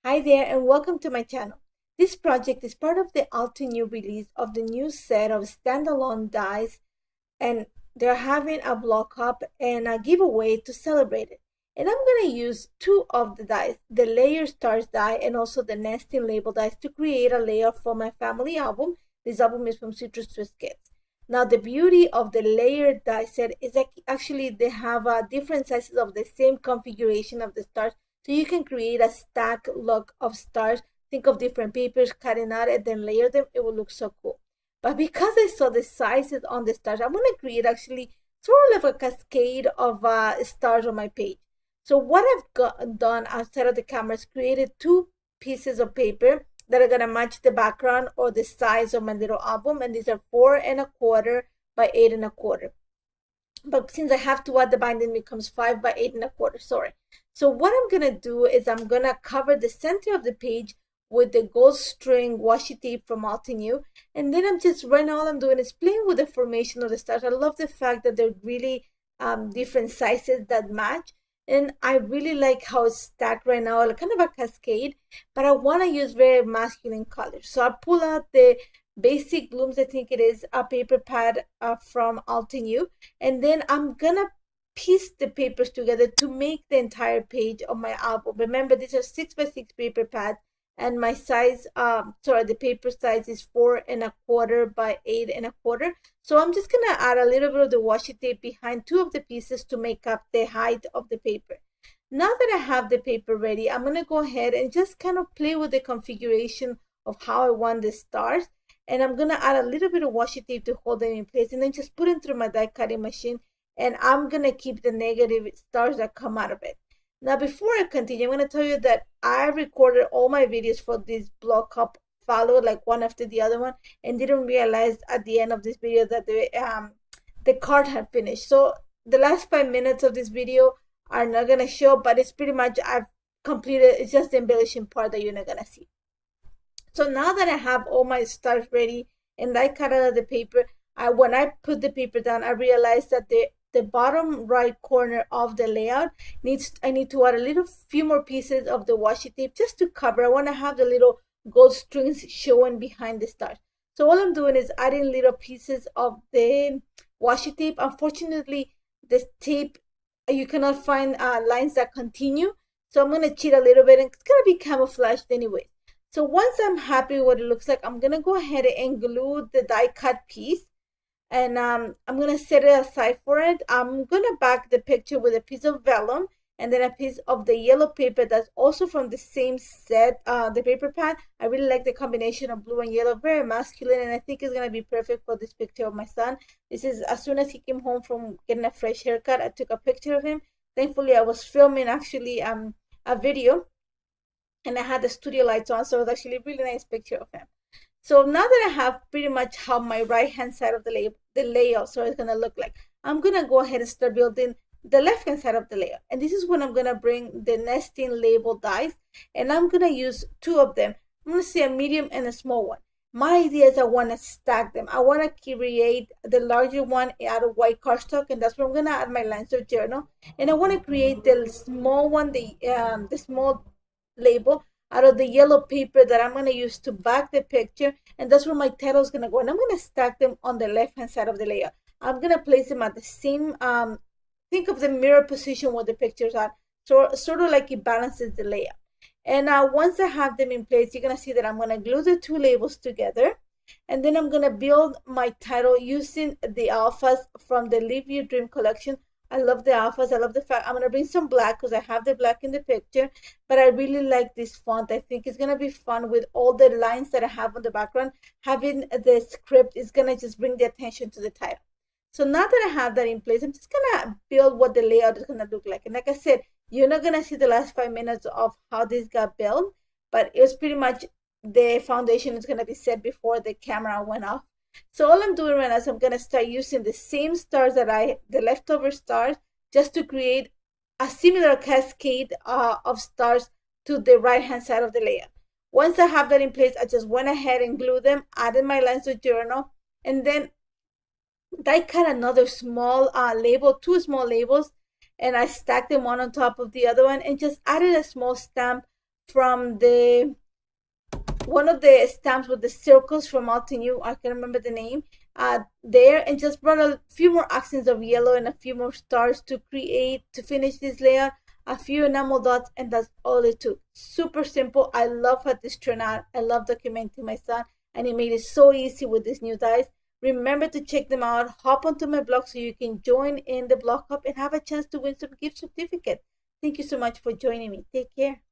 Hi there and welcome to my channel. This project is part of the Altenew release of the new set of standalone dies, and they're having a block up and a giveaway to celebrate it. And I'm going to use two of the dies, the layer stars die and also the nesting label dies, to create a layer for my family album. This album is from Citrus Twist Kits. Now the beauty of the layered die set is that actually they have different sizes of the same configuration of the stars, so you can create a stack look of stars. Think of different papers, cutting out and then layer them. It will look so cool. But because I saw the sizes on the stars, I'm going to create actually sort of like a cascade of stars on my page. So what I've done outside of the camera is created two pieces of paper that are going to match the background or the size of my little album. And these are 4¼ by 8¼ but since I have to add the binding, it becomes 5 by 8¼ sorry. So what I'm gonna do is I'm gonna cover the center of the page with the gold string washi tape from Altenew, and then I'm just right now all I'm doing is playing with the formation of the stars. I love the fact that they're really different sizes that match, and I really like how it's stacked right now, like kind of a cascade, but I want to use very masculine colors. So I pull out the basic blooms, I think it is a paper pad from Altenew, and then I'm gonna piece the papers together to make the entire page of my album. Remember, these are 6x6 paper pads, and my size, the paper size is 4¼ by 8¼ so I'm just gonna add a little bit of the washi tape behind two of the pieces to make up the height of the paper. Now that I have the paper ready, I'm gonna go ahead and just kind of play with the configuration of how I want the stars, and I'm gonna add a little bit of washi tape to hold them in place, and then just put them through my die cutting machine, and I'm gonna keep the negative stars that come out of it. Now before I continue, I'm gonna tell you that I recorded all my videos for this block up follow, like one after the other one, and didn't realize at the end of this video that the card had finished. So the last 5 minutes of this video are not gonna show, but it's pretty much I've completed. It's just the embellishing part that you're not gonna see. So now that I have all my stars ready and I cut out of the paper, when I put the paper down, I realized that the bottom right corner of the layout I need to add a little few more pieces of the washi tape just to cover. I want to have the little gold strings showing behind the stars. So all I'm doing is adding little pieces of the washi tape. Unfortunately, this tape, you cannot find lines that continue. So I'm going to cheat a little bit, and it's going to be camouflaged anyway. So once I'm happy with what it looks like, I'm going to go ahead and glue the die cut piece, and I'm going to set it aside for it. I'm going to back the picture with a piece of vellum and then a piece of the yellow paper that's also from the same set, the paper pad. I really like the combination of blue and yellow, very masculine, and I think it's going to be perfect for this picture of my son. This is as soon as he came home from getting a fresh haircut, I took a picture of him. Thankfully, I was filming actually a video, and I had the studio lights on, so it was actually a really nice picture of him. So now that I have pretty much how my right hand side of the layout so it's gonna look like, I'm gonna go ahead and start building the left hand side of the layout. And this is when I'm gonna bring the nesting label dies, and I'm gonna use two of them. I'm gonna say a medium and a small one. My idea is I want to stack them. I want to create the larger one out of white cardstock, and that's where I'm gonna add my lines of journal. And I want to create the small one, the small label out of the yellow paper that I'm going to use to back the picture, and that's where my title is going to go, and I'm going to stack them on the left hand side of the layout. I'm going to place them at the same think of the mirror position where the pictures are, so sort of like it balances the layout. And once I have them in place, you're going to see that I'm going to glue the two labels together, and then I'm going to build my title using the alphas from the Live Your Dream collection. I love the alphas. I love the fact I'm going to bring some black because I have the black in the picture, but I really like this font. I think it's going to be fun with all the lines that I have on the background. Having the script is going to just bring the attention to the title. So now that I have that in place, I'm just going to build what the layout is going to look like. And like I said, you're not going to see the last 5 minutes of how this got built, but it was pretty much the foundation is going to be set before the camera went off. So all I'm doing right now is I'm going to start using the same stars the leftover stars, just to create a similar cascade of stars to the right hand side of the layout. Once I have that in place, I just went ahead and glued them, added my lines of journal, and then die cut another small label, two small labels, and I stacked them one on top of the other one, and just added a small stamp from the one of the stamps with the circles from Altenew. I can remember the name. There, and just brought a few more accents of yellow and a few more stars to finish this layer. A few enamel dots, and that's all it took. Super simple. I love how this turned out. I love documenting my son, and he made it so easy with these new dies. Remember to check them out. Hop onto my blog so you can join in the blog hub and have a chance to win some gift certificate. Thank you so much for joining me. Take care.